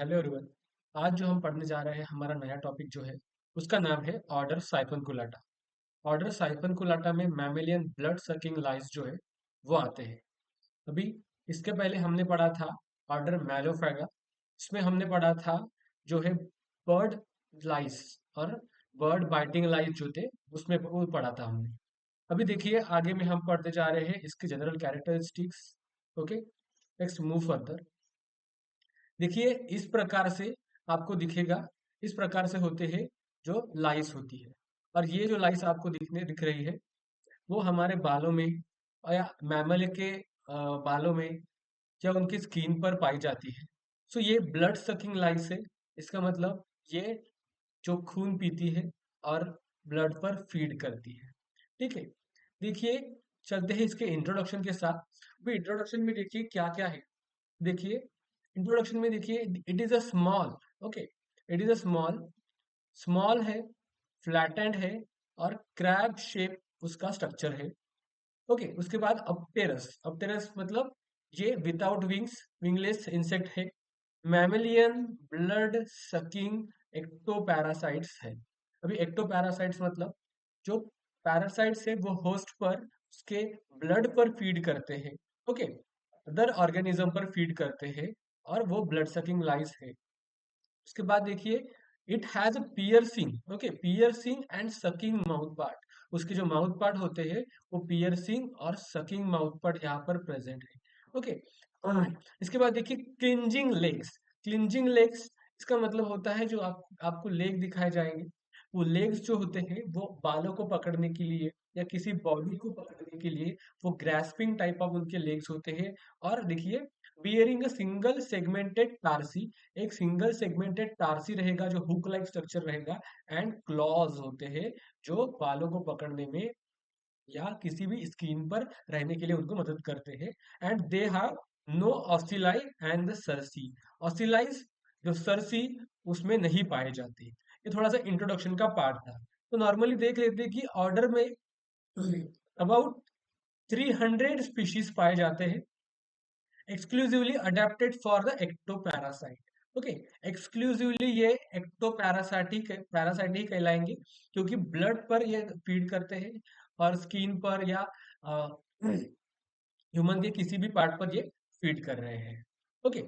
Hello everyone. आज जो हम पढ़ने जा रहे हैं हमारा नया टॉपिक जो है उसका नाम है ऑर्डर साइफनकुलाटा। ऑर्डर साइफनकुलाटा में मैमेलियन ब्लड सकिंग लाइस जो है वो आते हैं। अभी इसके पहले हमने पढ़ा था ऑर्डर मैलोफैगा। इसमें हमने पढ़ा था जो है बर्ड लाइस और बर्ड बाइटिंग लाइस जो थे उसमें वो पढ़ा था हमने। अभी देखिए आगे में हम पढ़ते जा रहे हैं इसकी general characteristics. Okay, let's move further. देखिए इस प्रकार से आपको दिखेगा, इस प्रकार से होते हैं जो लाइस होती है। और ये जो लाइस आपको दिख रही है वो हमारे बालों में या मैमल के बालों में या उनकी स्किन पर पाई जाती है। सो ये ब्लड सकिंग लाइस है। इसका मतलब ये जो खून पीती है और ब्लड पर फीड करती है। ठीक है, देखिए चलते हैं इसके इंट्रोडक्शन के साथ। अभी इंट्रोडक्शन में देखिए क्या क्या है। देखिए इंट्रोडक्शन में देखिए it is a small, okay, it is a small, small है, फ्लैटेंड है और क्रैब शेप उसका स्ट्रक्चर है। ओके, उसके बाद अपटेरस, अपटेरस मतलब ये विदाउट विंग्स, विंगलेस इंसेक्ट है। मैमेलियन ब्लड सकिंग एक्टोपैरासाइट्स है। अभी एक्टोपैरासाइट्स मतलब जो पैरासाइट्स है वो होस्ट पर उसके ब्लड पर फीड करते हैं। ओके, अदर ऑर्गेनिज्म पर फीड करते हैं और वो ब्लड सकिंग लाइस है। उसके बाद देखिए it has a piercing, okay, piercing and sucking mouth part. उसके जो माउथ पार्ट होते हैं वो पियर्सिंग और सकिंग माउथ पार्ट यहाँ पर प्रेजेंट है। ओके, इसके बाद देखिए क्लिंजिंग लेग्स। क्लिंजिंग लेग्स इसका मतलब होता है जो आपको लेग दिखाए जाएंगे, वो लेग्स जो होते हैं वो बालों को पकड़ने के लिए या किसी बॉडी को पकड़ने के लिए वो ग्रास्पिंग टाइप ऑफ उनके लेग्स होते हैं। और देखिए बियरिंग अ सिंगल सेगमेंटेड टार्सी, एक सिंगल सेगमेंटेड टार्सी रहेगा जो हुक लाइक स्ट्रक्चर रहेगा। एंड क्लॉज होते हैं जो बालों को पकड़ने में या किसी भी स्किन पर रहने के लिए उनको मदद करते हैं। And they have no ocelli and the cerci, ocelli जो सरसी उसमें नहीं पाए जाते। ये थोड़ा सा इंट्रोडक्शन का पार्ट था। तो नॉर्मली देख लेते हैं कि ऑर्डर में अबाउट 300 स्पीशीज पाए जाते हैं exclusively adapted for the ectoparasite. Okay, exclusively ये एक्टोपैरासाइटिक पैरासाइट ही कहलाएंगे क्योंकि ब्लड पर ये फीड करते हैं और स्किन पर या ह्यूमन के किसी भी पार्ट पर ये फीड कर रहे हैं। ओके,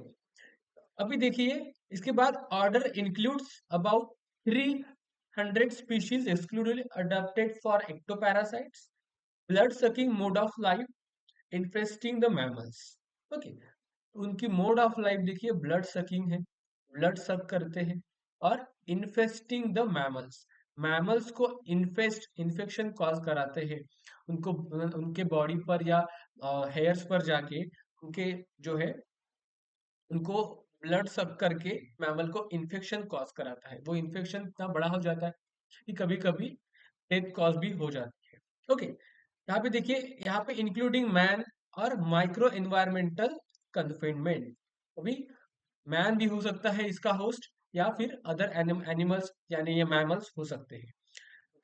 अभी देखिए इसके बाद order includes about 300 species exclusively adapted for ectoparasites, blood sucking mode of life, infesting the mammals. Okay, उनकी मोड ऑफ लाइफ देखिए ब्लड सकिंग है, ब्लड सक करते हैं और इन्फेस्टिंग द मैमल्स, मैमल्स को इन्फेक्शन कॉज कराते हैं। उनको उनके बॉडी पर या हेयर्स पर जाके उनके जो है उनको ब्लड सक करके मैमल को इन्फेक्शन कॉज कराता है। वो इन्फेक्शन इतना बड़ा हो जाता है कि कभी कभी डेथ कॉज भी हो जाती है। ओके, यहाँ पे देखिए, यहाँ पे इंक्लूडिंग मैन और माइक्रो एनवायरमेंटल कन्फाइनमेंट। अभी मैन भी हो सकता है इसका होस्ट या फिर अदर एनिमल्स यानी ये मैमल्स हो सकते हैं।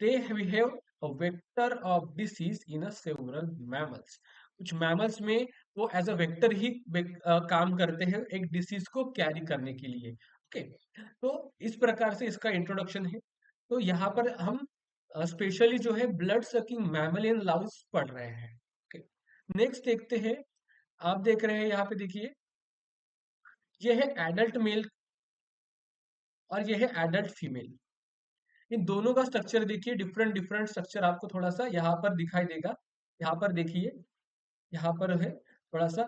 They have a vector of disease in a several mammals. कुछ मैमल्स में वो एज अ वेक्टर ही काम करते हैं एक डिसीज को कैरी करने के लिए। ओके, तो इस प्रकार से इसका इंट्रोडक्शन है। तो यहाँ पर हम स्पेशली जो है ब्लड सकिंग मैमलियन लाउस पढ़ रहे हैं। ओके, नेक्स्ट देखते हैं। आप देख रहे हैं यहाँ पे देखिए ये है एडल्ट मेल और ये है एडल्ट फीमेल। इन दोनों का स्ट्रक्चर देखिए डिफरेंट डिफरेंट स्ट्रक्चर आपको थोड़ा सा यहाँ पर दिखाई देगा। यहाँ पर देखिए, यहाँ पर है थोड़ा सा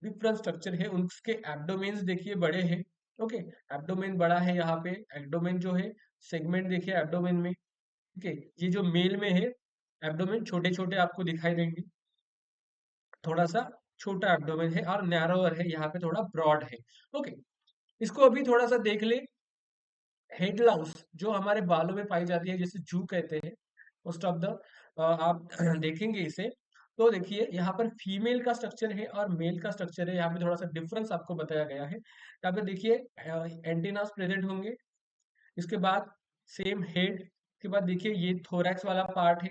डिफरेंट स्ट्रक्चर है। उनके एब्डोमेन्स देखिए बड़े हैं। ओके, एब्डोमेन बड़ा है यहाँ पे, एब्डोमेन जो है सेगमेंट देखिए एब्डोमेन में। ओके, ये जो मेल में है एब्डोमेन छोटे छोटे आपको दिखाई देंगे, थोड़ा सा छोटा एब्डोमेन है और नैरोअर है, यहाँ पे थोड़ा ब्रॉड है। ओके, इसको अभी थोड़ा सा देख ले। हेड लाउस जो हमारे बालों में पाई जाती है जिसे जू कहते हैं, मोस्ट ऑफ द आप देखेंगे इसे। तो देखिए यहाँ पर फीमेल का स्ट्रक्चर है और मेल का स्ट्रक्चर है, यहाँ पे थोड़ा सा डिफरेंस आपको बताया गया है। यहाँ पे देखिए एंटीनास प्रेजेंट होंगे। इसके बाद सेम हेड के बाद देखिए ये थोरैक्स वाला पार्ट है,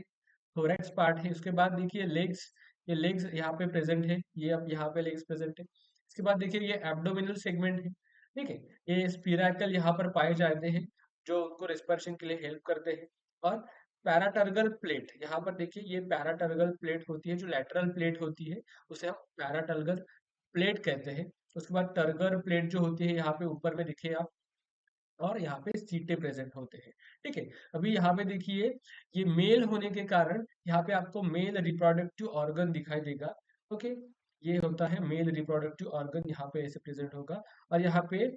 थोरैक्स पार्ट है। उसके बाद देखिए लेग्स, ये लेग्स यहाँ पे प्रेजेंट है, ये अब यहाँ पे लेग्स प्रेजेंट है। इसके बाद देखिए ये एब्डोमिनल सेगमेंट है। ठीक है। ये स्पिराकल यहाँ पर पाए जाते हैं जो उनको रेस्पिरेशन के लिए हेल्प करते हैं। और पैराटर्गल प्लेट, यहाँ पर देखिए ये पैराटर्गल प्लेट होती है, जो लेटरल प्लेट होती है उसे हम पैराटर्गल प्लेट कहते हैं। उसके बाद टर्गर प्लेट जो होती है यहाँ पे ऊपर में देखिए आप, और यहाँ पे सीटें प्रेजेंट होते हैं। ठीक है। अभी यहाँ पे देखिए ये मेल होने के कारण यहाँ पे आपको मेल रिप्रोडक्टिव ऑर्गन दिखाई देगा। ओके। ये होता है मेल रिप्रोडक्टिव ऑर्गन, यहाँ पे ऐसे प्रेजेंट होगा। और यहाँ पे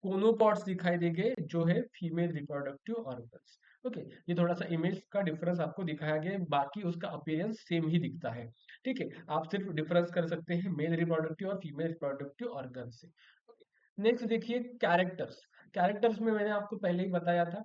कोनोपॉड्स दिखाई देंगे जो है फीमेल रिप्रोडक्टिव ऑर्गन्स। ओके। ये थोड़ा सा इमेज का डिफरेंस आपको दिखाया गया है, बाकी उसका अपीयरेंस सेम ही दिखता है। ठीक है। आप सिर्फ डिफरेंस कर सकते हैं मेल रिप्रोडक्टिव और फीमेल रिप्रोडक्टिव ऑर्गन से। नेक्स्ट देखिए कैरेक्टर्स। कैरेक्टर्स में मैंने आपको पहले ही बताया था,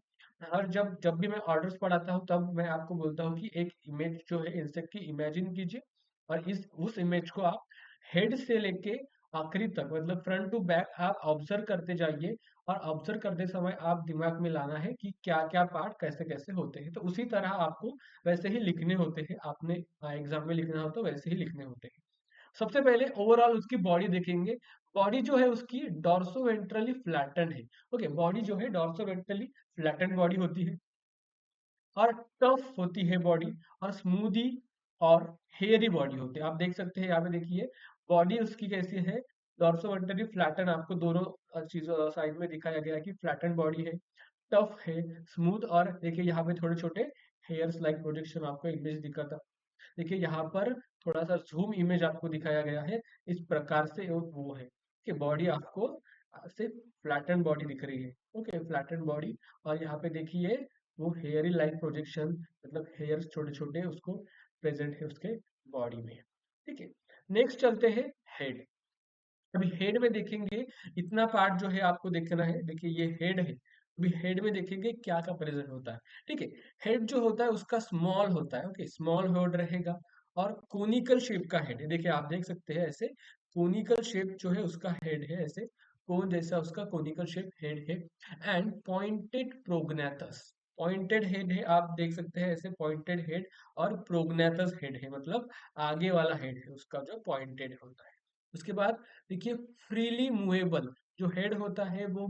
और जब जब भी मैं ऑर्डर्स पढ़ाता हूँ तब मैं आपको बोलता हूँ कि एक इमेज जो है इंसेक्ट की इमेजिन कीजिए, और इस उस इमेज को आप हेड से लेके आखिरी तक, मतलब फ्रंट टू बैक आप ऑब्जर्व करते जाइए। और ऑब्जर्व करते समय आप दिमाग में लाना है कि क्या क्या पार्ट कैसे कैसे होते हैं, तो उसी तरह आपको वैसे ही लिखने होते हैं। आपने एग्जाम में लिखना हो तो वैसे ही लिखने होते हैं। सबसे पहले ओवरऑल उसकी बॉडी देखेंगे। बॉडी जो है उसकी डॉर्सोवेंट्रली फ्लैटेंड है। ओके, बॉडी जो है डॉर्सोवेंट्रली फ्लैटेंड बॉडी होती है, और टफ होती है बॉडी, और स्मूदी और हेयरी बॉडी होती है। आप देख सकते हैं यहाँ पे देखिए बॉडी उसकी कैसी है, डॉर्सोवेंट्रली फ्लैटन, आपको दोनों चीजों साइड में दिखाया गया है कि फ्लैटन बॉडी है, टफ है, स्मूथ। और देखिए यहाँ पे थोड़े छोटे हेयर्स लाइक प्रोजेक्शन आपको इमेज दिखा था। देखिए यहाँ पर थोड़ा सा जूम इमेज आपको दिखाया गया है, इस प्रकार से वो है कि बॉडी आपको सिर्फ फ्लैटन बॉडी दिख रही है। Okay, flatten body. और यहाँ पे देखिए वो हेयरी लाइक प्रोजेक्शन, मतलब हेयर्स छोटे छोटे उसको प्रेजेंट है उसके बॉडी में। ठीक है। नेक्स्ट चलते हैं हेड। अभी हेड में देखेंगे, इतना पार्ट जो है आपको देखना है। देखिए ये हेड है, अभी हेड में देखेंगे क्या क्या प्रेजेंट होता है। ठीक है। हेड जो होता है उसका स्मॉल होता है। ओके, स्मॉल हेड रहेगा, और कोनिकल शेप का हेड है। देखिए आप देख सकते हैं ऐसे कोनिकल शेप जो है उसका हेड है, ऐसे कोन जैसा उसका कोनिकल शेप हेड है। एंड पॉइंटेड प्रोग्नेथस, पॉइंटेड हेड है, आप देख सकते हैं ऐसे पॉइंटेड हेड। और प्रोग्नेथस हेड है, मतलब आगे वाला हेड है उसका जो पॉइंटेड होता है। उसके बाद देखिए फ्रीली मूवेबल, जो हेड होता है वो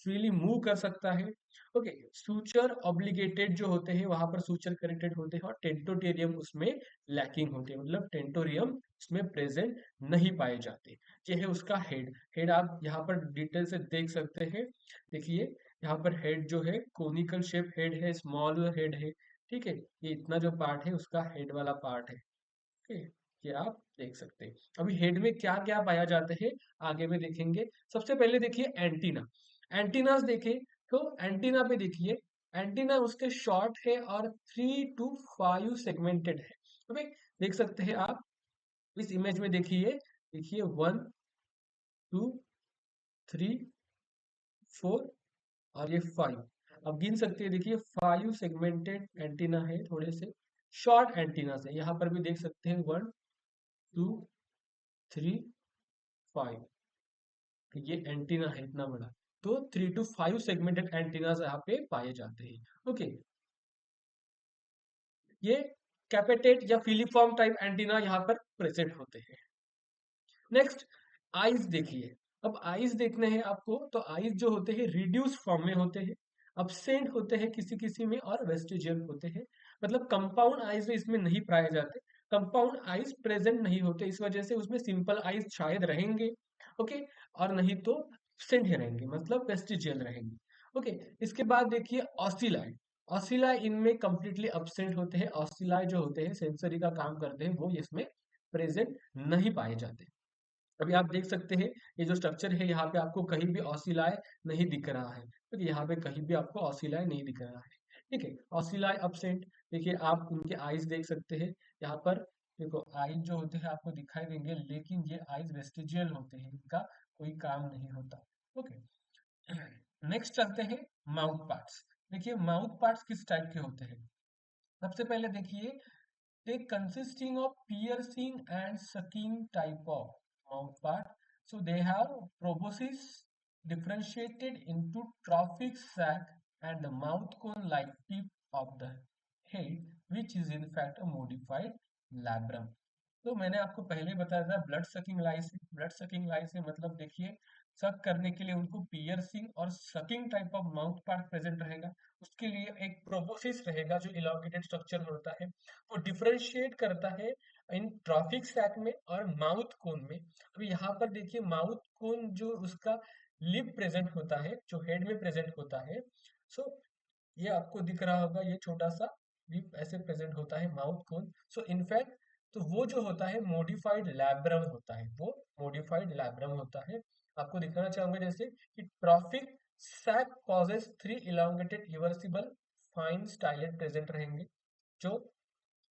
फ्रीली मूव कर सकता है। ओके, सूचर ऑब्लिगेटेड जो होते हैं वहां पर सूचर कनेक्टेड होते हैं, और टेंटोटेरियम उसमें लैकिंग होते हैं, मतलब टेंटोरियम उसमें प्रेजेंट नहीं पाए जाते। ये है उसका हेड। हेड आप यहाँ पर डिटेल से देख सकते हैं। देखिए यहाँ पर हेड जो है कोनिकल शेप हेड है, स्मॉल हेड है। ठीक है। ये इतना जो पार्ट है उसका हेड वाला पार्ट है। ओके, ये आप देख सकते हैं। अभी हेड में क्या क्या पाया जाता है आगे में देखेंगे। सबसे पहले देखिए एंटीना। एंटीनास देखें तो एंटीना पे देखिए, एंटीना उसके शॉर्ट है और 3 to 5 सेगमेंटेड है। ओके, देख सकते हैं आप इस इमेज में। देखिए देखिए 1 2 3 4 और ये 5, अब गिन सकते हैं। देखिए 5 सेगमेंटेड एंटीना है, थोड़े से शॉर्ट एंटीना है। यहाँ पर भी देख सकते हैं 1 2 3 5, ये एंटीना है इतना बड़ा। तो 3 to 5 सेगमेंटेड एंटीनास यहाँ पे पाए जाते हैं। ओके, ये कैपेटेट या फिलीफॉर्म टाइप एंटीना यहाँ पर प्रेजेंट होते हैं। नेक्स्ट आईज देखिए। अब आईज देखने हैं आपको, तो आईज जो होते हैं रिड्यूस फॉर्म में होते हैं, अब्सेंट होते हैं किसी किसी में, और वेस्टिजियल होते हैं। मतलब कंपाउंड आईज इसमें नहीं पाए जाते, कंपाउंड आईज प्रेजेंट नहीं होते, इस वजह से उसमें सिंपल आईज शायद रहेंगे। ओके, और नहीं तो एब्सेंट ही रहेंगे, मतलब वेस्टिजियल रहेंगे। ओके, इसके बाद देखिए ऑसिलाई। ऑसिलाई इनमें कंप्लीटली अब्सेंट होते हैं। ऑसिलाई जो होते हैं सेंसरी का काम करते हैं, वो इसमें प्रेजेंट नहीं पाए जाते। अभी आप देख सकते हैं ये जो स्ट्रक्चर है यहाँ पे आपको कहीं भी ऑसिलाय नहीं दिख रहा है, क्योंकि यहाँ पे कहीं भी आपको ऑसिलाय नहीं दिख रहा है। ठीक है, ऑसिलाय अब्सेंट। देखिए आप उनके आईज देख सकते हैं यहाँ पर। देखो आईज जो होते हैं आपको दिखाई देंगे, लेकिन ये आईज वेस्टिजियल होते हैं, इनका कोई काम नहीं होता। ओके, नेक्स्ट चलते हैं माउथ पार्ट्स। देखिए माउथ पार्ट्स किस टाइप के होते हैं। सबसे पहले देखिए they consisting of piercing and sucking type of mouth part. So they have proboscis differentiated into trophic sac and the mouth cone like tip of the head, which is in fact a modified labrum. तो मैंने आपको पहले बताया था blood sucking लाइस। Blood sucking लाइस है, मतलब देखिए सक करने के लिए उनको पियर्सिंग और sucking type of mouth part present रहेगा। उसके लिए एक प्रोबोसिस रहेगा जो इलांगेटेड स्ट्रक्चर होता है, वो डिफरेंशिएट करता है इन ट्रॉफिक सैक में और माउथ कोन में। अभी यहाँ पर देखिए माउथ कोन जो उसका लिप प्रेजेंट होता है, जो हेड में प्रेजेंट होता है, सो ये आपको दिख रहा होगा, ये छोटा सा लिप ऐसे प्रेजेंट होता है माउथ कोन। सो इनफैक्ट तो वो जो होता है मॉडिफाइड लैब्रम होता है, वो मॉडिफाइड लैब्रम होता है। आपको दिखाना चाहूंगा जैसे कि trophic sac causes three elongated reversible fine stylet present रहेंगे, जो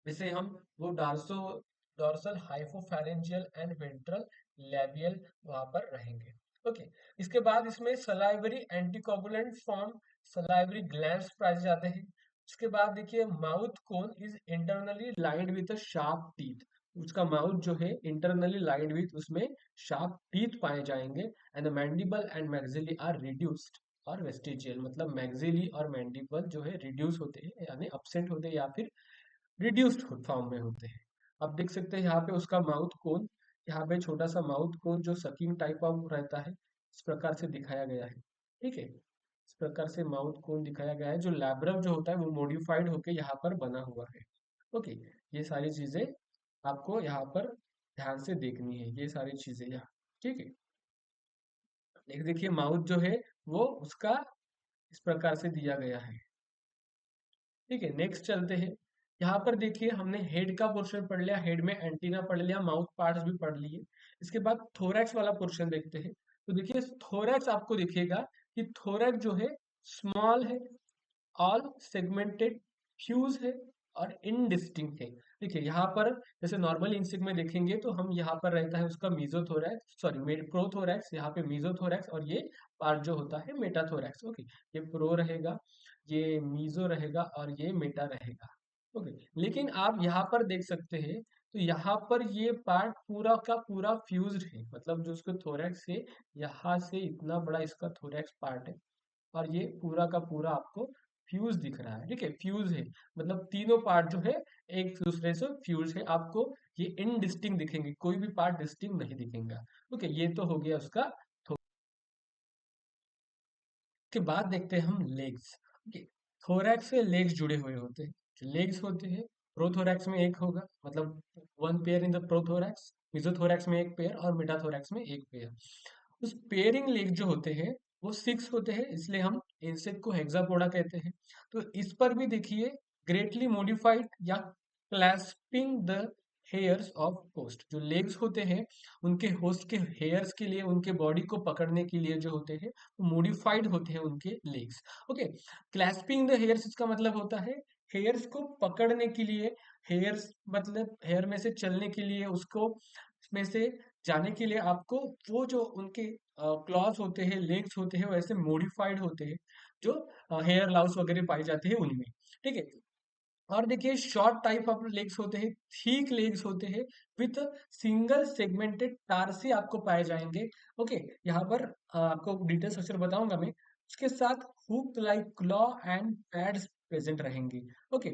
जिसे हम वो dorsal hypopharyngeal and ventral labial वहां पर रहेंगे। ओके, इसके बाद इसमें salivary anticoagulant form salivary glands पाए जाते हैं। उसके बाद देखिए mouth cone is internally lined with sharp teeth. उसका माउथ जो है इंटरनली लाइंड विद, उसमें शार्प टीथ पाए जाएंगे। And the mandible and maxillae are reduced और वेस्टिजियल, मतलब मैक्सिली और मैंडिबल जो है रिड्यूस होते हैं यानी absent होते हैं या फिर रिड्यूस्ड फॉर्म में होते हैं। आप देख सकते हैं यहाँ पे उसका माउथ कोन, यहाँ पे छोटा सा माउथ कोन जो सकिंग टाइप ऑफ रहता है, इस प्रकार से दिखाया गया है। ठीक है, इस प्रकार से माउथ कोन दिखाया गया है, जो लैब्रम जो होता है वो मॉडिफाइड होके यहाँ पर बना हुआ है। ओके, ये सारी चीजें आपको यहाँ पर ध्यान से देखनी है, ये सारी चीजें यहाँ। ठीक है, एक देखिए माउथ जो है वो उसका इस प्रकार से दिया गया है। ठीक है, नेक्स्ट चलते हैं। यहाँ पर देखिए हमने हेड का पोर्शन पढ़ लिया, हेड में एंटीना पढ़ लिया, माउथ पार्ट्स भी पढ़ लिए। इसके बाद थोरैक्स वाला पोर्शन देखते हैं। तो देखिए थोरैक्स आपको दिखेगा कि थोरैक्स जो है स्मॉल है, ऑल सेगमेंटेड, फ्यूज है और इनडिस्टिंक्ट है। देखिए यहाँ पर जैसे नॉर्मल इंसिक में देखेंगे तो हम यहाँ पर रहता है उसका मीजोथोरैक्स, सॉरी प्रोथोरैक्स, यहाँ पे मीजोथोरैक्स और ये पार्ट जो होता है मेटाथोरैक्स। ओके, ये प्रो रहेगा, ये मीजो रहेगा और ये मेटा रहेगा। ओके, लेकिन आप यहाँ पर देख सकते हैं तो यहाँ पर ये पार्ट पूरा का पूरा फ्यूज्ड है, मतलब जो उसको थोरैक्स है, यहाँ से इतना बड़ा इसका थोरैक्स पार्ट है और ये पूरा का पूरा आपको फ्यूज दिख रहा है। ठीक है, फ्यूज है मतलब तीनों पार्ट जो है एक दूसरे से फ्यूज है, आपको ये इनडिस्टिंक्ट दिखेंगे, कोई भी पार्ट डिस्टिंक्ट नहीं दिखेगा। ओके, ये तो हो गया उसका। के बाद देखते हैं हम लेग्स। ओके, थोरैक्स से लेग्स जुड़े हुए होते हैं। जो लेग्स होते हैं प्रोथोरैक्स में एक होगा, मतलब one pair in the prothorax, mesothorax में एक पेयर और मेटाथोरैक्स में एक पेयर। उस पेयरिंग लेग जो होते हैं वो सिक्स होते हैं, इसलिए हम इंसेक्ट को हेक्सापोडा कहते हैं। तो इस पर भी देखिए ग्रेटली मॉडिफाइड या clasping the hairs of host, जो लेग्स होते हैं उनके होस्ट के हेयर्स के लिए, उनके बॉडी को पकड़ने के लिए जो होते हैं वो मॉडिफाइड होते हैं उनके legs. Okay, clasping the hairs इसका मतलब होता है हेयर्स को पकड़ने के लिए, हेयर्स मतलब हेयर में से चलने के लिए, उसको में से जाने के लिए आपको वो जो उनके क्लॉज होते हैं, लेग्स होते हैं, वैसे मॉडिफाइड होते हैं, जो हेयर लाउस वगैरह पाई जाते हैं उनमें। ठीक है, और देखिए शॉर्ट टाइप ऑफ लेग्स होते हैं, थीक लेग्स होते हैं विथ सिंगल सेगमेंटेड टारसी आपको पाए जाएंगे। ओके, यहाँ पर आपको डिटेल स्ट्रक्चर बताऊंगा मैं। उसके साथ hook like claw and pads present रहेंगे। ओके,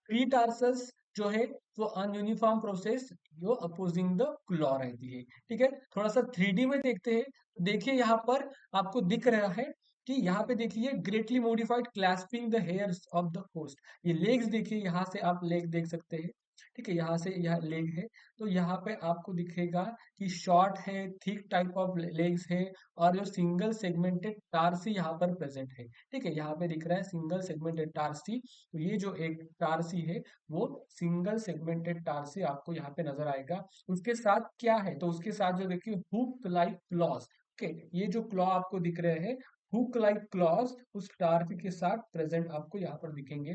प्री टार्सस जो है वो अनयूनिफॉर्म प्रोसेस जो अपोजिंग द क्लॉ रहती है। ठीक है, थोड़ा सा 3D में देखते हैं। देखिए यहाँ पर आपको दिख रहा है कि यहाँ पे देखिए greatly modified clasping the hairs of the host. ये लेग्स देखिए, यहाँ से आप लेग देख सकते हैं। ठीक है, यहाँ से यह लेग है, तो यहाँ पे आपको दिखेगा कि शॉर्ट है, थिक टाइप ऑफ लेग्स है और जो सिंगल सेगमेंटेड टारसी यहाँ पर प्रेजेंट है। ठीक है, यहाँ पे दिख रहा है सिंगल सेगमेंटेड टारसी, तो ये जो एक टारसी है वो सिंगल सेगमेंटेड टारसी आपको यहाँ पे नजर आएगा। उसके साथ क्या है, तो उसके साथ जो देखिए हुक लाइक क्लॉज। ओके, ये जो क्लॉ आपको दिख रहे हैं हुक लाइक क्लॉज उस टारसी के साथ प्रेजेंट आपको यहाँ पर दिखेंगे।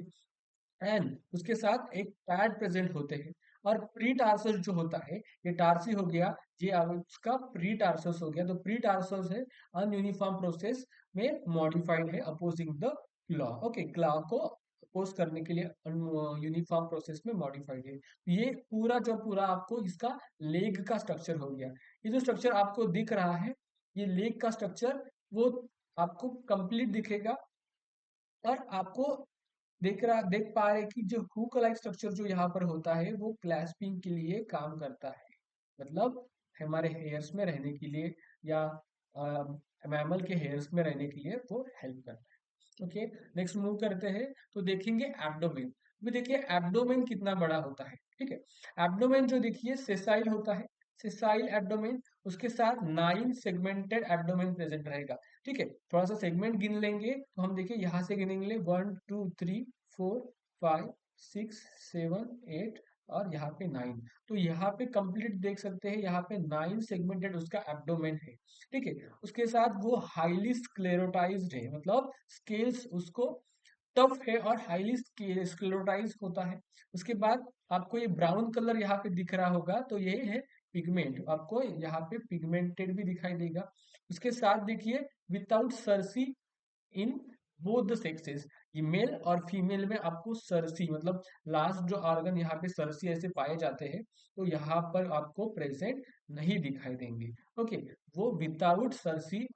एंड उसके साथ एक पैड प्रेजेंट होते हैं। और प्री टार्सस जो होता है, ये टारसी हो गया, ये अब उसका प्री टार्सस हो गया। तो प्री टार्सस है अनयूनिफॉर्म प्रोसेस में मॉडिफाइड है opposing the claw. Okay, claw को अपोज करने के लिए यूनिफॉर्म प्रोसेस में मॉडिफाइड है। ये पूरा जो पूरा आपको इसका लेग का स्ट्रक्चर हो गया। ये जो स्ट्रक्चर आपको दिख रहा है, ये लेग का स्ट्रक्चर वो आपको कंप्लीट दिखेगा। और आपको देख पा रहे कि जो हुक लाइक स्ट्रक्चर जो यहाँ पर होता है वो क्लैस्पिंग के लिए काम करता है, मतलब हमारे हेयर्स में रहने के लिए या मैमल के हेयर्स में रहने के लिए वो हेल्प करता है। ओके, नेक्स्ट मूव करते हैं तो देखेंगे एब्डोमेन। अभी देखिए एब्डोमेन कितना बड़ा होता है। ठीक है, एब्डोमेन जो देखिए सेसाइल होता है, सेसाइल एब्डोमेन, उसके साथ 9 सेगमेंटेड एब्डोमेन प्रेजेंट रहेगा। ठीक है, थोड़ा सा सेगमेंट गिन लेंगे तो हम देखिए यहाँ से गिनेंगे 1 2 3 4 5 6 7 8 और यहाँ पे 9। तो यहाँ पे कंप्लीट देख सकते हैं, यहाँ पे 9 सेगमेंटेड उसका एब्डोमेन है। ठीक है, उसके साथ वो हाईली स्क्लेरोटाइज्ड है, मतलब स्केल्स उसको टफ है और हाईली स्क्लेरोटाइज होता है। उसके बाद आपको ये ब्राउन कलर यहाँ पे दिख रहा होगा, तो ये है पिगमेंट, आपको यहाँ पे पिगमेंटेड भी दिखाई देगा। उसके साथ देखिए without Cersei in both the sexes, ये मेल और फीमेल में आपको सरसी, मतलब लास्ट जो ऑर्गन यहाँ पे सरसी ऐसे पाए जाते हैं, तो यहाँ पर आपको प्रेजेंट नहीं दिखाई देंगे। ओके, वो विदाउट सरसी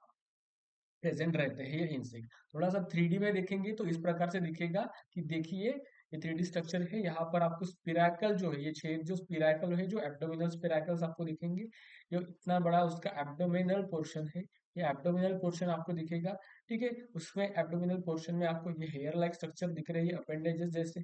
प्रेजेंट रहते हैं ये इंसेक्ट। थोड़ा सा 3D में देखेंगे तो इस प्रकार से दिखेगा कि देखिए ये 3D स्ट्रक्चर है, यहाँ पर आपको स्पिराकल जो है, ये छेद जो स्पिराकल है, जो एब्डोमिनल स्पिराकल्स आपको दिखेंगे, जो इतना बड़ा उसका एब्डोमिनल पोर्शन है, ये एब्डोमिनल पोर्शन आपको दिखेगा। ठीक है, उसमें एब्डोमिनल पोर्शन में आपको ये हेयर लाइक स्ट्रक्चर दिख रही है अपेंडेजेस जैसे,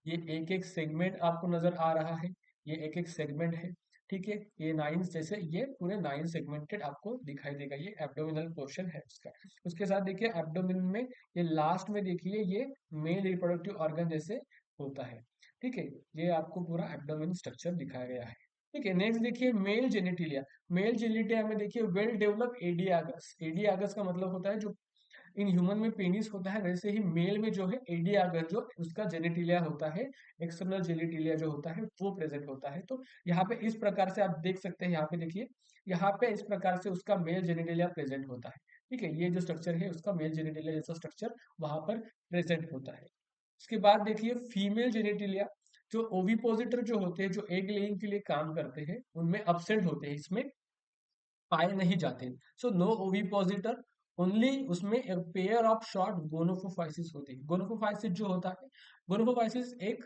ये एक एक सेगमेंट आपको नजर आ रहा है, ये एक एक सेगमेंट है। ठीक है, ये 9 जैसे ये पूरे 9 सेगमेंटेड आपको दिखाई देगा, ये एब्डोमिनल पोर्शन है उसका। उसके साथ देखिए एब्डोमिन में ये लास्ट में देखिए ये मेल रिप्रोडक्टिव ऑर्गन जैसे होता है। ठीक है, ये आपको पूरा एब्डोमिन स्ट्रक्चर दिखाया गया है। ठीक है, नेक्स्ट देखिए मेल जेनिटिलिया। मेल जेनिटिलिया में देखिए वेल डेवलप एडियागस। एडियागस का मतलब होता है जो इन ह्यूमन में पेनिस होता है, वैसे ही मेल में जो है एडियागर जो उसका जेनिटिलिया होता है, एक्सटर्नल जेनिटिलिया जो होता है वो प्रेजेंट होता है। तो यहाँ पे इस प्रकार से आप देख सकते हैं, यहाँ पे देखिए, यहाँ पे इस प्रकार से उसका मेल जेनिटिलिया प्रेजेंट होता है। ठीक है, ये जो स्ट्रक्चर है उसका मेल जेनिटिलिया जैसा स्ट्रक्चर वहां पर प्रेजेंट होता है। उसके बाद देखिए फीमेल जेनिटिलिया, जो ओविपोजिटर जो होते हैं, जो एग लेइंग के लिए काम करते हैं, उनमें अब्सेंट होते हैं, इसमें पाए नहीं जाते। सो नो ओविपोजिटर, ओनली उसमें एक पेयर ऑफ शॉर्ट गोनोफोफाइसिस होते हैं। गोनोफोफाइसिस जो होता है, गोनोफोफाइसिस एक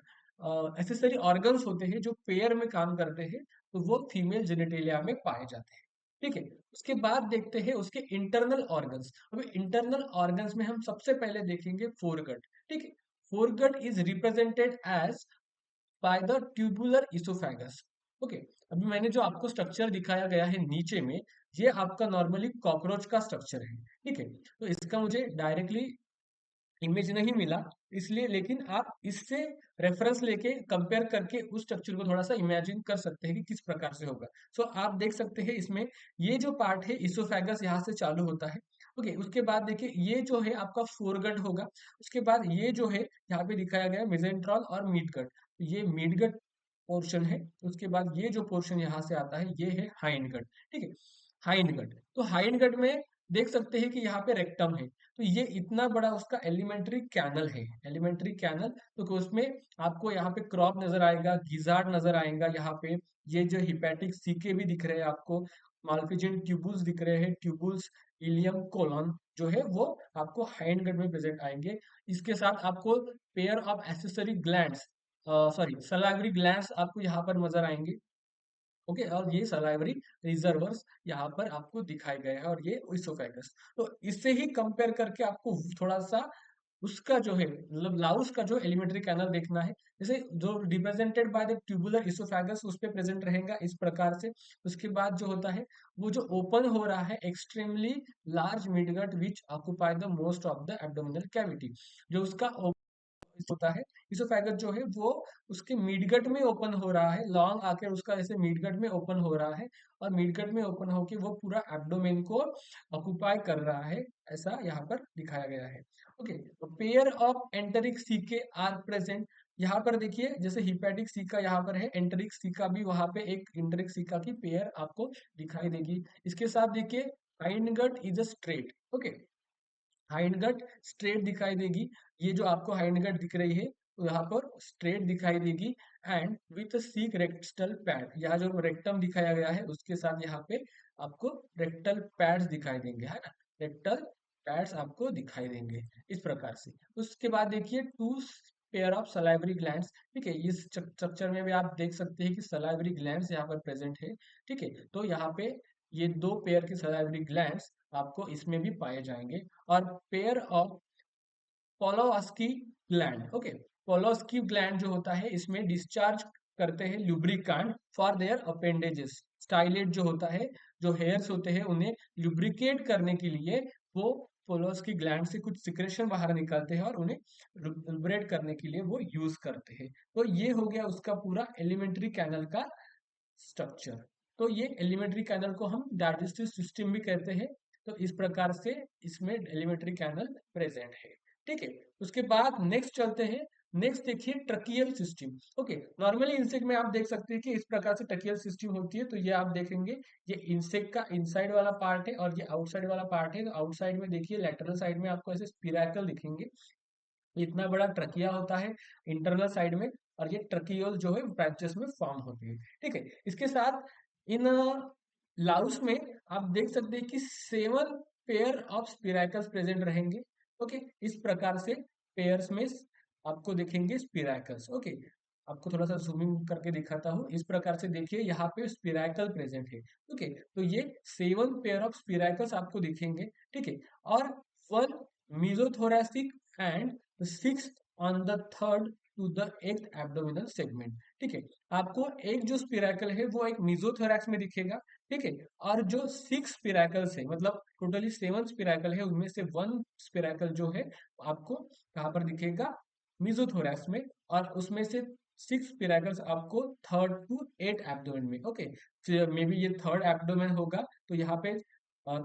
एसेसरी ऑर्गन्स होते हैं जो पेयर में काम करते हैं, तो वो फीमेल जेनिटेलिया में पाए जाते हैं। ठीक है, उसके बाद देखते हैं उसके इंटरनल ऑर्गन्स। अभी इंटरनल ऑर्गन्स में हम सबसे पहले देखेंगे फोरगट। ठीक है, foregut is represented as by the tubular oesophagus. Okay, अभी मैंने जो आपको स्ट्रक्चर दिखाया गया है नीचे में, ये आपका नॉर्मली कॉकरोच का स्ट्रक्चर है। ठीक है, तो इसका मुझे डायरेक्टली इमेज नहीं मिला, इसलिए, लेकिन आप इससे रेफरेंस लेके कंपेयर करके उस स्ट्रक्चर को थोड़ा सा इमेजिन कर सकते हैं कि किस प्रकार से होगा। सो आप देख सकते हैं इसमें ये जो पार्ट है इसोफेगस यहाँ से चालू होता है। ओके, उसके बाद देखिए ये जो है आपका फोरगट होगा। उसके बाद ये जो है यहाँ पे दिखाया गया मेसेंट्रल और मिडगट, ये मिडगट पोर्शन है। उसके बाद ये जो पोर्शन यहाँ से आता है ये है हाइंडगट। ठीक है, हाइंडगट, तो हाइंडगट में देख सकते हैं कि यहाँ पे रेक्टम है, तो ये इतना बड़ा उसका एलिमेंट्री कैनल है, एलिमेंट्री कैनल। तो उसमें आपको यहाँ पे क्रॉप नजर आएगा, गिजार्ड नजर आएगा यहाँ पे, ये जो हिपैटिक सीके भी दिख रहे हैं आपको, माल्फिजियन ट्यूबुल्स दिख रहे हैं, ट्यूबुल्स, इलियम कोलन जो है वो आपको हाइंडगट में प्रेजेंट आएंगे। इसके साथ आपको pair of accessory glands, sorry salivary glands आपको यहाँ पर नजर आएंगे। ओके, और ये सलाइवरी रिजर्वर्स यहाँ पर आपको दिखाए गए हैं, और ये इसोफेगस। तो इससे ही कंपेयर करके आपको थोड़ा सा उसका जो है, मतलब लाउस का जो एलिमेंट्री कैनल देखना है, जैसे जो represented by the tubular oesophagus उस पे प्रेजेंट रहेगा इस प्रकार से। उसके बाद जो होता है वो जो ओपन हो रहा है extremely large midgut which occupy the most of the abdominal cavity, जो उसका होता है इसोफेगस जो है वो उसके मिडगट में ओपन हो रहा है, लॉन्ग आकर उसका ऐसे मिडगट में ओपन हो रहा है, और मिडगट में ओपन होके वो पूरा एब्डोमेन को ऑक्युपाई कर रहा है, ऐसा यहाँ पर दिखाया गया है। ओके, तो pair of enteric caeca are present. यहाँ पर देखिए जैसे हिपैटिक सीका यहाँ पर है, एंटरिक सीका भी वहां पे एक एंटरिक सीका की पेयर आपको दिखाई देगी। इसके साथ देखिए hindgut is a straight. Okay, hindgut straight दिखाई देगी, ये जो आपको हाइंडगट दिख रही है तो यहाँ पर स्ट्रेट दिखाई देगी, and with seek rectal pad, यहाँ जो रेक्टम दिखाया गया है उसके साथ यहाँ पे आपको रेक्टल पैड्स दिखाई देंगे, है ना, रेक्टल पैड्स आपको दिखाई देंगे इस प्रकार से। उसके बाद देखिए two pair of salivary glands. ठीक है, इस स्ट्रक्चर में भी आप देख सकते हैं कि सलाइवरी ग्लैंड्स यहाँ पर प्रेजेंट है। ठीक है, तो यहाँ पे ये दो पेयर के सलाइवरी ग्लैंड्स आपको इसमें भी पाए जाएंगे। और pair of poloski gland, okay, poloski gland जो होता है इसमें डिस्चार्ज करते हैं lubricant for their appendages. Stylet जो होता है, जो हेयर्स होते हैं उन्हें लुब्रिकेट करने के लिए वो पोलोस्की ग्लैंड से कुछ सिक्रेशन बाहर निकालते हैं और उन्हें लुब्रेट करने के लिए वो यूज करते हैं। तो ये हो गया उसका पूरा एलिमेंट्री कैनल का स्ट्रक्चर। तो ये एलिमेंट्री कैनल को हम डाइजेस्टिव सिस्टम भी कहते हैं। तो इस प्रकार से इसमें एलिमेंट्री कैनल प्रेजेंट है। ठीक है, उसके बाद नेक्स्ट चलते हैं। नेक्स्ट देखिए tracheal system. Okay, normally insect में आप देख सकते हैं कि इस प्रकार से ट्रकियल सिस्टम होती है। तो ये आप देखेंगे, ये इंसेक्ट का इनसाइड वाला पार्ट है और ये आउटसाइड वाला पार्ट है। तो आउटसाइड में देखिए लेटरल साइड में आपको ऐसे स्पिरैकल दिखेंगे, इतना बड़ा ट्रकिया होता है इंटरनल साइड में। और ये ट्रकियोल जो है ब्रांचेस में फॉर्म होते हैं। ठीक है, इसके साथ इन लाउस में आप देख सकते हैं कि 7 पेयर ऑफ स्पिरैकल्स प्रेजेंट रहेंगे। ओके, इस प्रकार से पेयर्स में आपको दिखेंगे स्पिरैकल्स। ओके, आपको थोड़ा सा जूमिंग करके दिखाता हूँ। इस प्रकार से देखिए यहाँ पे स्पिरैकल प्रेजेंट है। ओके, तो ये 7 पेयर ऑफ स्पिरैकल्स आपको दिखेंगे। ठीक है, और 1 mesothoracic and sixth on the third to the 8th abdominal segment. ठीक है, आपको एक जो स्पिरैकल है वो एक मीजोथोरैक्स में दिखेगा। ठीक है, और जो 6 स्पिरैकल्स है, मतलब टोटली 7 स्पिरैकल है, उनमें से 1 स्पिरैकल जो है आपको कहाँ पर दिखेगा, मीजोथोरैक्स में। और उसमें से 6 स्पिरैकल्स आपको 3rd to 8th एब्डोमेन में। ओके, मे बी ये 3rd एब्डोमेन होगा। तो यहाँ पे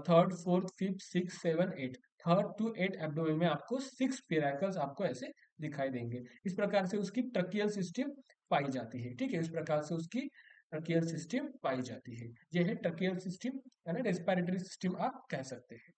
3rd 4th 5th 6th 7th 8th, 3rd to 8th abdomen में आपको 6 स्पिरैकल्स आपको ऐसे दिखाई देंगे। इस प्रकार से उसकी ट्रकियल सिस्टम पाई जाती है। ठीक है, इस प्रकार से उसकी ट्रकियल सिस्टम पाई जाती है। यह है ट्रकियल सिस्टम, है ना, रेस्पिरेटरी सिस्टम आप कह सकते हैं।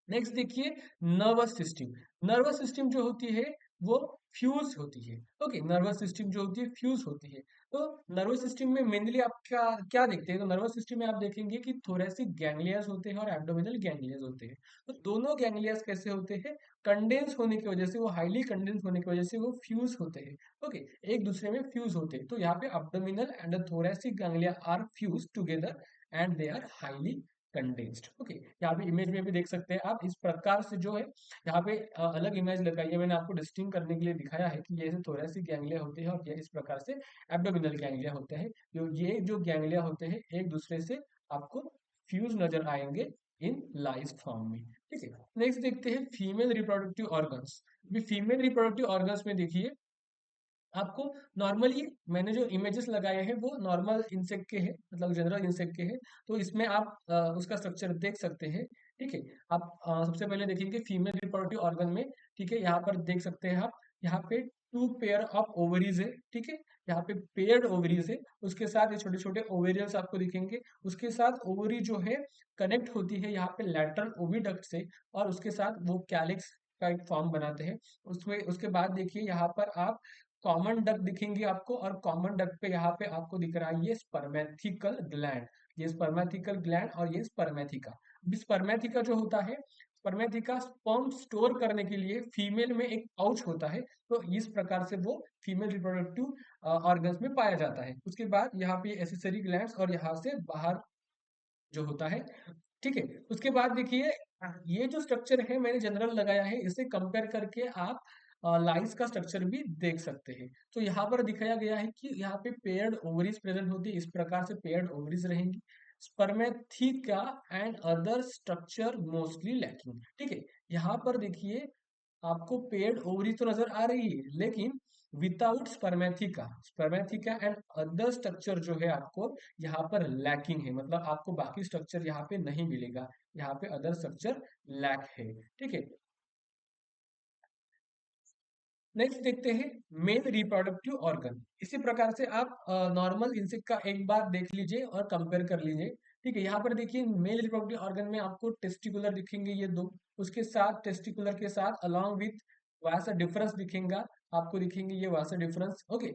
नेक्स्ट देखिए नर्वस सिस्टम। नर्वस सिस्टम जो होती है वो फ्यूज होती है। ओके, नर्वस सिस्टम जो होती है फ्यूज होती है। तो नर्वस सिस्टम में मेनली आप क्या क्या देखते हैं, तो नर्वस सिस्टम में आप देखेंगे कि थोरेसिक गैंग्लियास होते हैं और एब्डोमिनल गैंग्लियास होते हैं। तो दोनों गैंग्लियास कैसे होते हैं, कंडेंस होने की वजह से, वो हाईली कंडेंस होने की वजह से वो फ्यूज होते हैं। ओके, एक दूसरे में फ्यूज होते हैं। तो यहाँ पे abdominal and thoracic ganglia are fuse together and they are highly condensed. Okay, यहाँ पे इमेज में भी देख सकते हैं आप, इस प्रकार से जो है यहाँ पे अलग इमेज लगाई है मैंने आपको डिस्टिंग करने के लिए दिखाया है कि ये थोरेसिक गैंग्लिया होते हैं और ये इस प्रकार से एब्डोमिनल गैंग्लिया होते हैं। ये जो गैंग्लिया होते हैं एक दूसरे से आपको फ्यूज नजर आएंगे इन लाइस फॉर्म में। ठीक है, नेक्स्ट देखते हैं female reproductive organs. Female reproductive organs में देखिए आपको नॉर्मली मैंने जो इमेजेस लगाए हैं वो नॉर्मल इंसेक्ट के हैं, मतलब जनरल इंसेक्ट के हैं। तो इसमें आप उसका स्ट्रक्चर देख सकते हैं। ठीक है, आप सबसे पहले देखेंगे फीमेल रिप्रोडक्टिव ऑर्गन में। ठीक है, यहाँ पर देख सकते हैं आप, यहाँ पे 2 पेयर ऑफ ओवरीज है। ठीक है, यहाँ पे पेयर्ड ओवरीज है, उसके साथ ये छोटे छोटे ओवेरियल्स आपको दिखेंगे। उसके साथ ओवरी जो है कनेक्ट होती है यहाँ पे लैटरल ओविडक्ट से, और उसके साथ वो कैलिक्स का एक फॉर्म बनाते हैं। उसमें उसके बाद देखिए यहाँ पर आप कॉमन डक्ट दिखेंगे आपको, और कॉमन डक्ट पे यहाँ पे आपको दिख रहा है ये स्पर्मेथिकल ग्लैंड। ये स्पर्मेथिकल ग्लैंड और ये स्पर्मेथिका। अभी स्पर्मेथिका जो होता है, स्पर्मेथिका स्पर्म स्टोर करने के लिए फीमेल में एक पाउच होता है। तो इस प्रकार से वो फीमेल रिप्रोडक्टिव ऑर्गन्स में पाया जाता है। उसके बाद यहाँ पे एसेसरी ग्लैंड्स और यहाँ से बाहर जो होता है। ठीक है, उसके बाद देखिए ये जो स्ट्रक्चर है मैंने जनरल लगाया है, इसे कंपेयर करके आप लाइस का स्ट्रक्चर भी देख सकते हैं। तो यहाँ पर दिखाया गया है कि यहाँ पे पेयर्ड ओवरीज प्रेजेंट होती है, इस प्रकार से पेयर्ड ओवरीज रहेंगी। Spermatheca and other structure mostly lacking. ठीक है, यहाँ पर देखिए आपको पेयर्ड ओवरी तो नजर आ रही है, लेकिन without spermatheca, spermatheca and other structure जो है आपको यहाँ पर लैकिंग है, मतलब आपको बाकी स्ट्रक्चर यहाँ पे नहीं मिलेगा। यहाँ पे अदर स्ट्रक्चर लैक है। ठीक है, नेक्स्ट देखते हैं मेल रिप्रोडक्टिव ऑर्गन। इसी प्रकार से आप नॉर्मल इंसेक्ट का एक बार देख लीजिए और कंपेयर कर लीजिए। ठीक है, यहाँ पर देखिए मेल रिप्रोडक्टिव ऑर्गन में आपको टेस्टिकुलर दिखेंगे ये दो, उसके साथ टेस्टिकुलर के साथ अलोंग विथ वासा डिफरेंस दिखेगा आपको, दिखेंगे ये वासा डिफरेंस। ओके,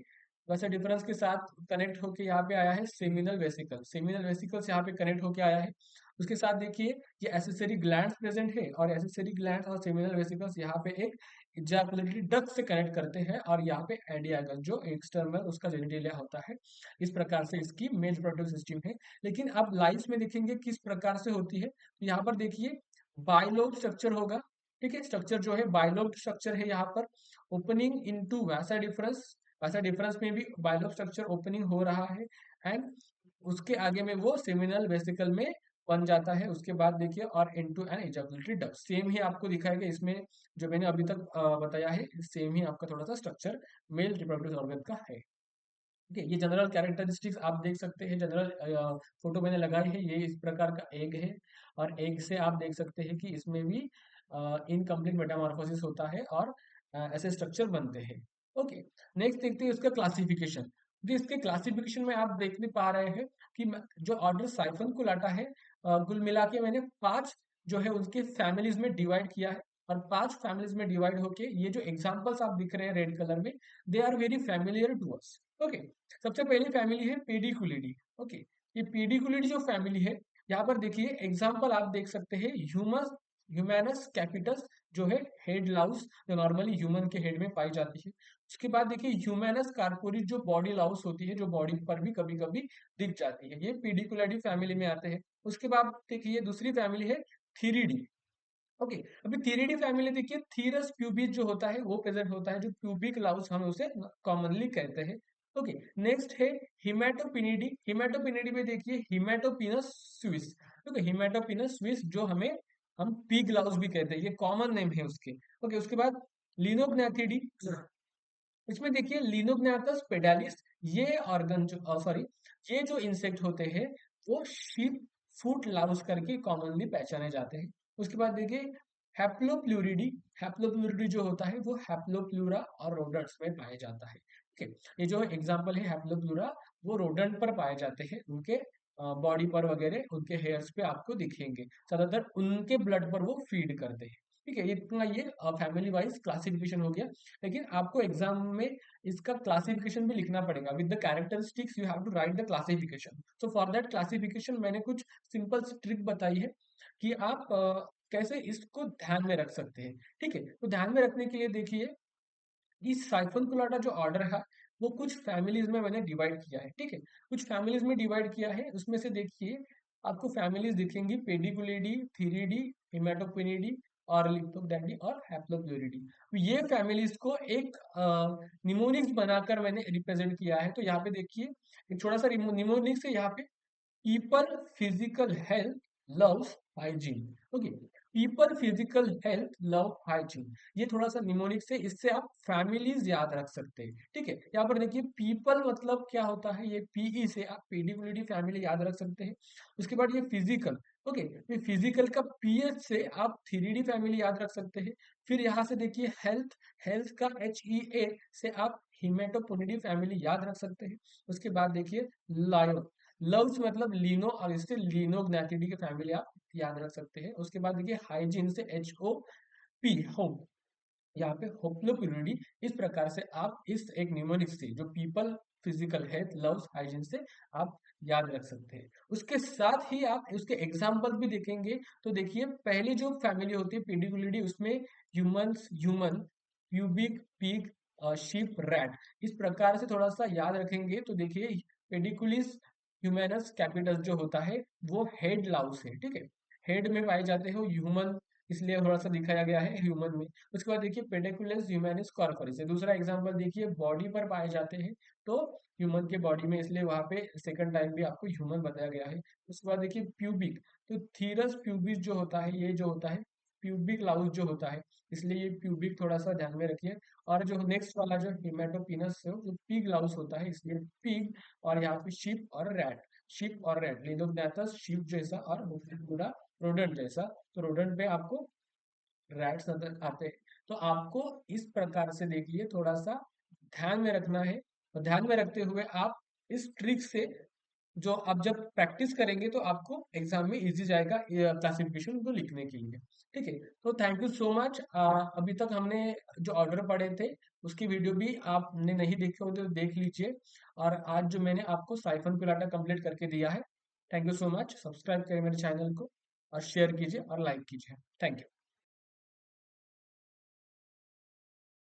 वासा डिफरेंस के साथ कनेक्ट होके यहाँ पे आया है सेमिनल वेसिकल। सेमिनल वेसिकल्स यहाँ पे कनेक्ट होके आया है। उसके साथ देखिए ये एसेसरी ग्लैंड्स प्रेजेंट है, और एसेसरी ग्लैंड्स और सेमिनल वेसिकल्स यहाँ पे एक इजैकुलेटरी डक्ट से कनेक्ट करते हैं, और यहाँ पे एडियागन जो एक्सटर्नल उसका जेनिटेलिया होता है। इस प्रकार से इसकी मेल रिप्रोडक्टिव सिस्टम है। लेकिन अब लाइफ में देखेंगे किस प्रकार से होती है, तो यहाँ पर देखिए बाइलोब स्ट्रक्चर होगा। ठीक है, स्ट्रक्चर जो है बाइलोब स्ट्रक्चर है यहाँ पर, ओपनिंग इनटू वैसा डिफरेंस में भी बाइलोब स्ट्रक्चर ओपनिंग हो रहा है, एंड उसके आगे में वो सेमिनल वेसिकल में बन जाता है। उसके बाद देखिए और into an ejaculatory duct, same ही आपको दिखाएगा इसमें जो मैंने अभी तक बताया है, सेम ही आपका थोड़ा सा स्ट्रक्चर मेल रिप्रोडक्टिव ऑर्गन का है। ठीक है, ये जनरल कैरेक्टरिस्टिक्स आप देख सकते हैं, जनरल फोटो मैंने लगाई है, ये इस प्रकार का एग है, और एग से आप देख सकते हैं कि इसमें भी इनकम्प्लीट मेटामॉर्फोसिस होता है, और ऐसे स्ट्रक्चर बनते हैं। ओके, नेक्स्ट देखते हैं इसका क्लासिफिकेशन। तो इसके क्लासिफिकेशन में आप देखने पा रहे हैं कि जो ऑर्डर साइफनकुलाटा है, कुल मिला के मैंने 5 जो है उसके फैमिलीज में डिवाइड किया है, और 5 फैमिलीज में डिवाइड होके ये जो एग्जांपल्स आप दिख रहे हैं रेड कलर में, they are very familiar to us. Okay, सबसे पहली फैमिली है पेडिकुलिडी। ओके, ये पेडिकुलिडी जो फैमिली है, यहाँ पर देखिए एग्जांपल आप देख सकते हैं, ह्यूमस ह्यूमैनस कैपिटस जो है हेड लाउस, जो नॉर्मली ह्यूमन के हेड में पाई जाती है। उसके बाद देखिए ह्यूमैनस कार्पोरिस जो बॉडी लाउस होती है, जो बॉडी पर भी कभी कभी दिख जाती है, ये पेडिकुलिडी फैमिली में आते हैं। उसके बाद देखिए दूसरी फैमिली है थीरिडी। ओके, अभी थीरिडी फैमिली देखिए, थीरस प्यूबिस जो होता है वो प्रेजेंट होता है, जो प्यूबिक लाउस हम उसे कॉमनली कहते हैं। ओके, नेक्स्ट है हिमेटोपिनिडी। हिमेटोपिनिडी में देखिए हिमेटोपिनस स्विस। ओके, हिमेटोपिनस स्विस जो हम पिग लाउस भी कहते हैं, ये कॉमन नेम है उसके। ओके, उसके बाद लिनोग्नाथिडी, इसमें देखिए लिनोग्नाथस पेडालिस, ये ऑर्गन जो सॉरी ये जो इंसेक्ट होते हैं वो शीप फुट लाउस करके कॉमनली पहचाने जाते हैं। उसके बाद देखिए हैप्लोप्लूरिडी। हैप्लोप्लूरिडी जो होता है वो हैप्लोप्लूरा और रोडेंट्स में पाया जाता है। ठीक है, ये जो एग्जांपल है हैप्लोप्लूरा, वो रोडेंट पर पाए जाते हैं, उनके बॉडी पर वगैरह उनके हेयर्स पे आपको दिखेंगे, ज्यादातर उनके ब्लड पर वो फीड करते हैं। ठीक है, इतना ये फैमिली वाइज क्लासिफिकेशन हो गया। लेकिन आपको एग्जाम में इसका क्लासिफिकेशन भी लिखना पड़ेगा, with the characteristics you have to write the classification. So for that classification मैंने कुछ सिंपल ट्रिक बताई है कि आप कैसे इसको ध्यान में रख सकते हैं। ठीक है, तो ध्यान में रखने के लिए देखिए कि साइफनकुलाटा जो ऑर्डर है वो कुछ फैमिलीज में मैंने डिवाइड किया है। ठीक है, कुछ फैमिलीज में डिवाइड किया है, उसमें से देखिए आपको फैमिलीज दिखेंगी, पेडिकुलिडी, थीरिडी, हिमेटोपिनिडी और लिप्टोडैंडी और हैप्लोप्लूरिडी। तो ये फैमिलीज को एक निमोनिक्स बनाकर मैंने रिप्रेजेंट किया है। तो यहाँ पे देखिए एक छोटा सा निमोनिक्स है यहाँ पे, people physical health loves hygiene। Okay, people physical health love hygiene, ये थोड़ा सा निमोनिक से, इससे आप फैमिलीज याद रख सकते हैं। ठीक है, यहाँ पर देखिए पीपल मतलब क्या होता है, ये पीई से आप पेडिकुलिटी फैमिली याद रख सकते हैं। उसके बाद ये फिजिकल। ओके, ये फिजिकल का पीएच से आप थ्रीडी फैमिली याद रख सकते हैं। फिर यहाँ से देखिए हेल्थ, हेल्थ का HEA से आप हिमेटोपोनिडी फैमिली याद रख सकते हैं। उसके बाद देखिए लायो, लव्स मतलब लीनो, और इससे लीनोग्नाथिडी की फैमिली आप याद रख सकते हैं। उसके बाद देखिए हाइजीन से HOP, होम, यहाँ पे होप्लोप्यूरिडी। इस प्रकार से आप इस एक निमोनिक से जो people physical health loves hygiene से आप याद रख सकते हैं। उसके साथ ही आप उसके एग्जाम्पल भी देखेंगे, तो देखिए पहली जो फैमिली होती है पेडिकुलिडी, उसमें human, pubic, pig, sheep, rat, इस प्रकार से थोड़ा सा याद रखेंगे। तो देखिए पेडिकुलिस ह्यूमैनस कैपिटस जो होता है वो हेड लाउस है। ठीक है, हेड में पाए जाते हो ह्यूमन, इसलिए थोड़ा सा दिखाया गया है ह्यूमन में। उसके बाद देखिए पेडिकुलस ह्यूमैनिस कॉर्पोरिस है, दूसरा एग्जांपल देखिए बॉडी पर पाए जाते हैं, तो ह्यूमन के बॉडी में, इसलिए वहां पे सेकंड टाइम भी आपको ह्यूमन बताया गया है। उसके बाद देखिए प्यूबिक, तो थीरस प्यूबिस जो होता है, ये जो होता है प्यूबिक लाउस जो होता है, इसलिए ये प्यूबिक थोड़ा सा ध्यान में रखिए। और जो नेक्स्ट वाला जो हिमेटोपिनस है जो पिग लाउस होता है, इसलिए पिग। और यहाँ पे शिप और रैट, शिप और रैट, लिनोग्नाथस शिप जैसा, और पूरा रोडेंट जैसा। तो रोडेंट पे आपको रैट्स नजर आते हैं। तो आपको इस प्रकार से देखिए थोड़ा सा ध्यान में रखना है, और ध्यान में रखते हुए आप इस ट्रिक से जो आप जब प्रैक्टिस करेंगे तो आपको एग्जाम में इजी जाएगा क्लासिफिकेशन को लिखने के लिए। ठीक है, तो थैंक यू सो मच। अभी तक हमने जो ऑर्डर पढ़े थे उसकी वीडियो भी आपने नहीं देखे हो तो देख लीजिए, और आज जो मैंने आपको साइफन पिलाटा कंप्लीट करके दिया है, thank you so much. Subscribe करें मेरे चैनल को और शेयर कीजिए और लाइक कीजिए। Thank you.